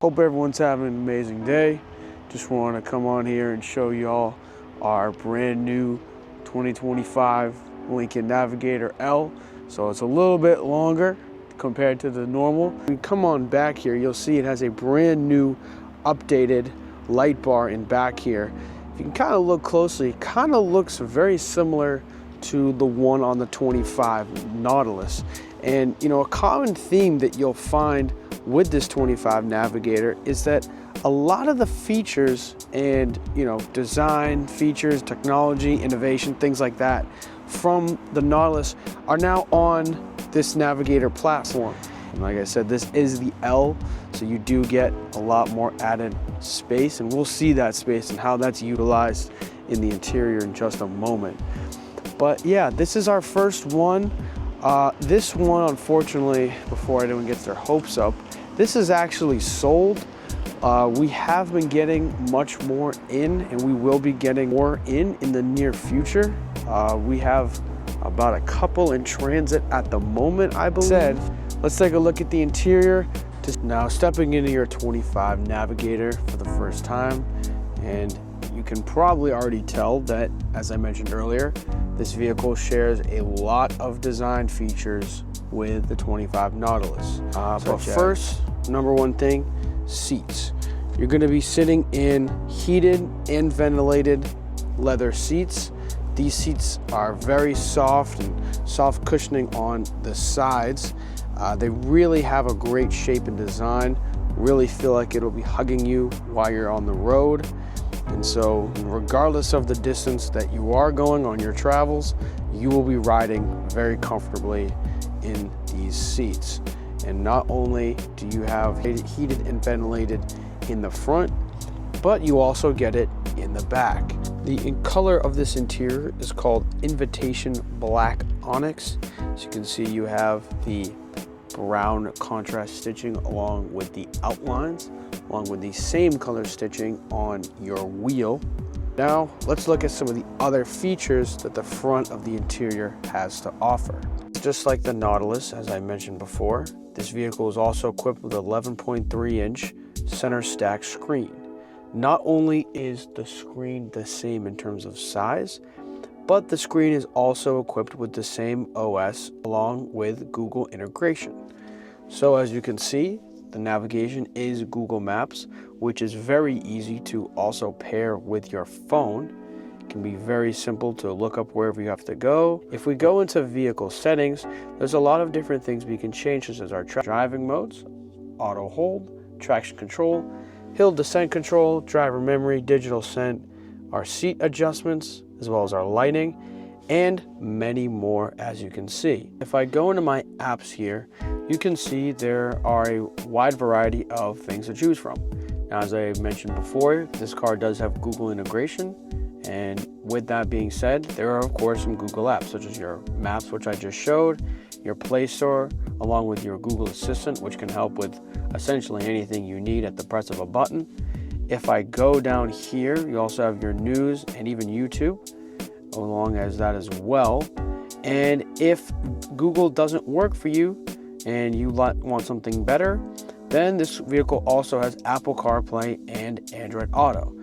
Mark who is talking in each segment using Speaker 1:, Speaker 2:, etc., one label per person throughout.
Speaker 1: Hope everyone's having an amazing day. Just want to come on here and show y'all our brand new 2025 Lincoln Navigator L. So it's a little bit longer compared to the normal. When you come on back here, you'll see it has a brand new updated light bar in back here. If you can kind of look closely, it kind of looks very similar to the one on the 25 Nautilus. And you know, a common theme that you'll find with this 25 Navigator is that a lot of the features and design features, technology, innovation, things like that from the Nautilus are now on this Navigator platform. And like I said, this is the L, so you do get a lot more added space, and we'll see that space and how that's utilized in the interior in just a moment. But yeah, this is our first one. This one, unfortunately, before anyone gets their hopes up, this is actually sold. We have been getting much more in, and we will be getting more in the near future. We have about a couple in transit at the moment, I believe. Let's take a look at the interior. Now stepping into your 25 Navigator for the first time, and you can probably already tell that, as I mentioned earlier, this vehicle shares a lot of design features with the 25 Nautilus. But first, number one thing, seats. You're going to be sitting in heated and ventilated leather seats. These seats are very soft and soft cushioning on the sides. They really have a great shape and design. Really feel like it'll be hugging you while you're on the road. And so regardless of the distance that you are going on your travels, you will be riding very comfortably in these seats. And not only do you have heated and ventilated in the front, but you also get it in the back. The color of this interior is called Invitation Black Onyx. As you can see, you have the brown contrast stitching along with the outlines, along with the same color stitching on your wheel. Now let's look at some of the other features that the front of the interior has to offer. Just like the Nautilus, as I mentioned before, this vehicle is also equipped with an 11.3-inch center stack screen. Not only is the screen the same in terms of size, but the screen is also equipped with the same OS along with Google integration. So as you can see, the navigation is Google Maps, which is very easy to also pair with your phone. It can be very simple to look up wherever you have to go. If we go into vehicle settings, there's a lot of different things we can change, such as our driving modes, auto hold, traction control, hill descent control, driver memory, digital scent, our seat adjustments, as well as our lighting, and many more, as you can see. If I go into my apps here, you can see there are a wide variety of things to choose from. Now, as I mentioned before, this car does have Google integration, and with that being said, there are of course some Google apps, such as your Maps, which I just showed, your Play Store, along with your Google Assistant, which can help with essentially anything you need at the press of a button. If I go down here, you also have your news and even YouTube along as that as well. And if Google doesn't work for you and you want something better, then this vehicle also has Apple CarPlay and Android Auto.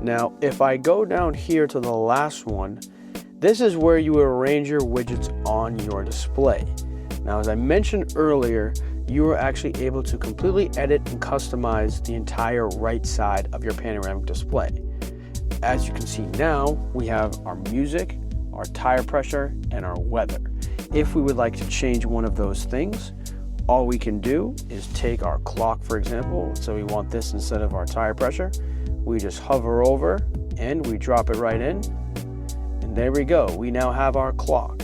Speaker 1: Now, if I go down here to the last one, this is where you arrange your widgets on your display. Now, as I mentioned earlier, you are actually able to completely edit and customize the entire right side of your panoramic display. As you can see now, we have our music, our tire pressure, and our weather. If we would like to change one of those things, all we can do is take our clock, for example. So we want this instead of our tire pressure. We just hover over and we drop it right in. And there we go. We now have our clock.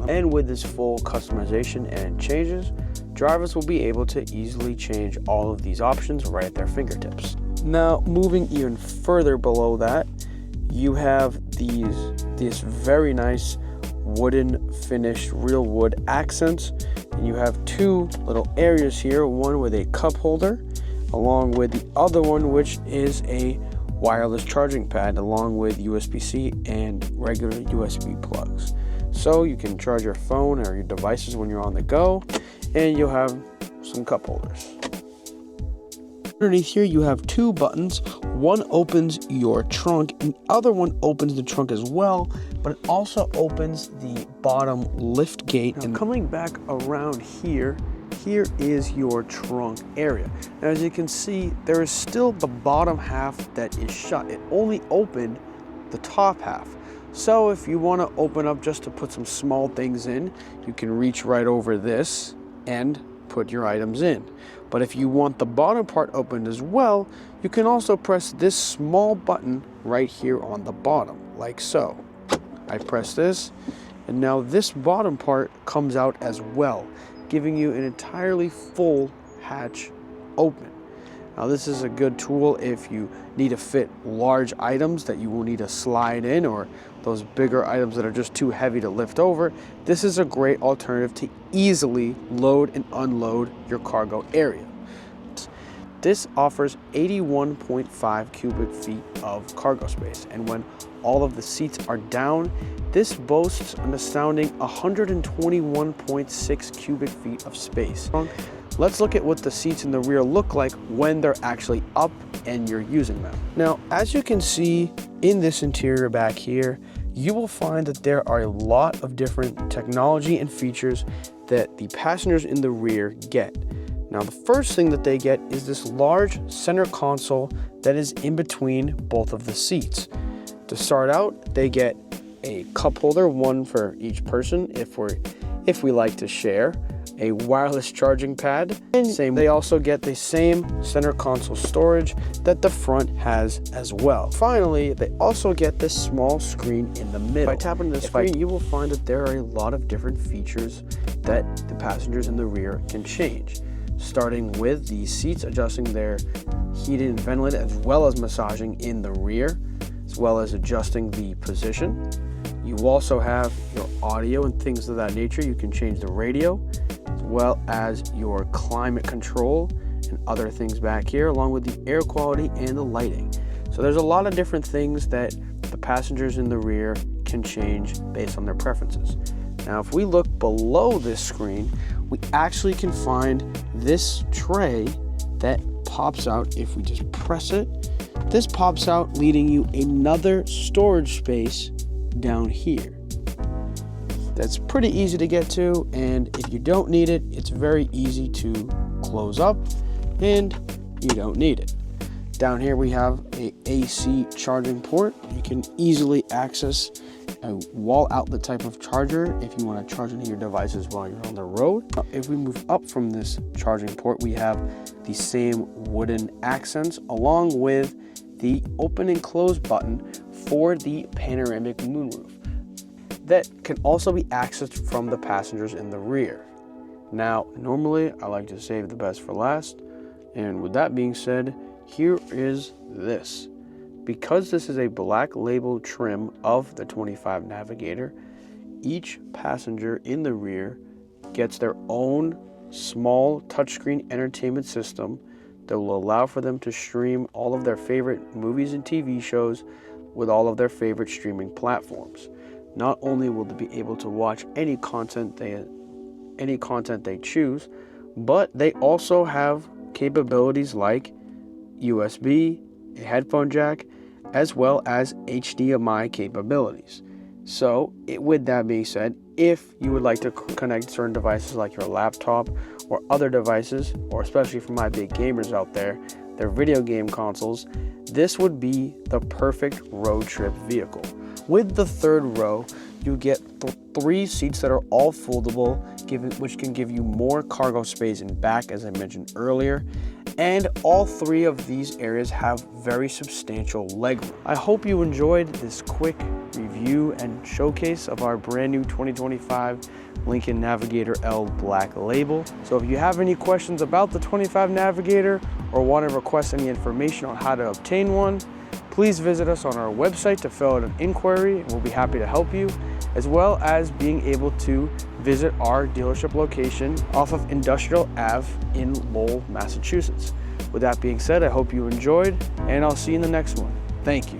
Speaker 1: And with this full customization and changes, drivers will be able to easily change all of these options right at their fingertips. Now, moving even further below that, you have these very nice wooden finished real wood accents, and you have two little areas here, one with a cup holder along with the other one, which is a wireless charging pad along with USB-C and regular USB plugs. So you can charge your phone or your devices when you're on the go, and you'll have some cup holders. Underneath here, you have two buttons. One opens your trunk, and the other one opens the trunk as well, but it also opens the bottom lift gate. And coming back around here, here is your trunk area. Now, as you can see, there is still the bottom half that is shut. It only opened the top half. So if you want to open up just to put some small things in, you can reach right over this and put your items in. But if you want the bottom part opened as well, you can also press this small button right here on the bottom, like so. I press this, and now this bottom part comes out as well, giving you an entirely full hatch open. Now this is a good tool if you need to fit large items that you will need to slide in, or those bigger items that are just too heavy to lift over. This is a great alternative to easily load and unload your cargo area. This offers 81.5 cubic feet of cargo space, and when all of the seats are down, this boasts an astounding 121.6 cubic feet of space. Let's look at what the seats in the rear look like when they're actually up and you're using them. Now, as you can see in this interior back here, you will find that there are a lot of different technology and features that the passengers in the rear get. Now, the first thing that they get is this large center console that is in between both of the seats. To start out, they get a cup holder, one for each person if we like to share, a wireless charging pad, and they also get the same center console storage that the front has as well. Finally, they also get this small screen in the middle. By tapping the screen, you will find that there are a lot of different features that the passengers in the rear can change, starting with the seats adjusting their heated and ventilated, as well as massaging in the rear, as well as adjusting the position. You also have your audio and things of that nature. You can change the radio, as well as your climate control and other things back here, along with the air quality and the lighting. So there's a lot of different things that the passengers in the rear can change based on their preferences. Now, if we look below this screen, we actually can find this tray that pops out. If we just press it, this pops out, leading you another storage space down here. That's pretty easy to get to, and if you don't need it, it's very easy to close up, and you don't need it. Down here we have a AC charging port. You can easily access a wall outlet type of charger if you want to charge into your devices while you're on the road. If we move up from this charging port, we have the same wooden accents along with the open and close button for the panoramic moonroof that can also be accessed from the passengers in the rear. Now, normally I like to save the best for last, and with that being said, here is this. Because this is a black label trim of the 25 Navigator, each passenger in the rear gets their own small touchscreen entertainment system that will allow for them to stream all of their favorite movies and TV shows with all of their favorite streaming platforms. Not only will they be able to watch any content they choose, but they also have capabilities like USB, a headphone jack, as well as HDMI capabilities. So with that being said, if you would like to connect certain devices like your laptop or other devices, or especially for my big gamers out there, their video game consoles, this would be the perfect road trip vehicle. With the third row, you get 3 seats that are all foldable, which can give you more cargo space in back, as I mentioned earlier. And all 3 of these areas have very substantial legroom. I hope you enjoyed this quick review and showcase of our brand new 2025 Lincoln Navigator L Black Label. So if you have any questions about the 25 Navigator or want to request any information on how to obtain one, please visit us on our website to fill out an inquiry, and we'll be happy to help you, as well as being able to visit our dealership location off of Industrial Ave in Lowell, Massachusetts. With that being said, I hope you enjoyed, and I'll see you in the next one. Thank you.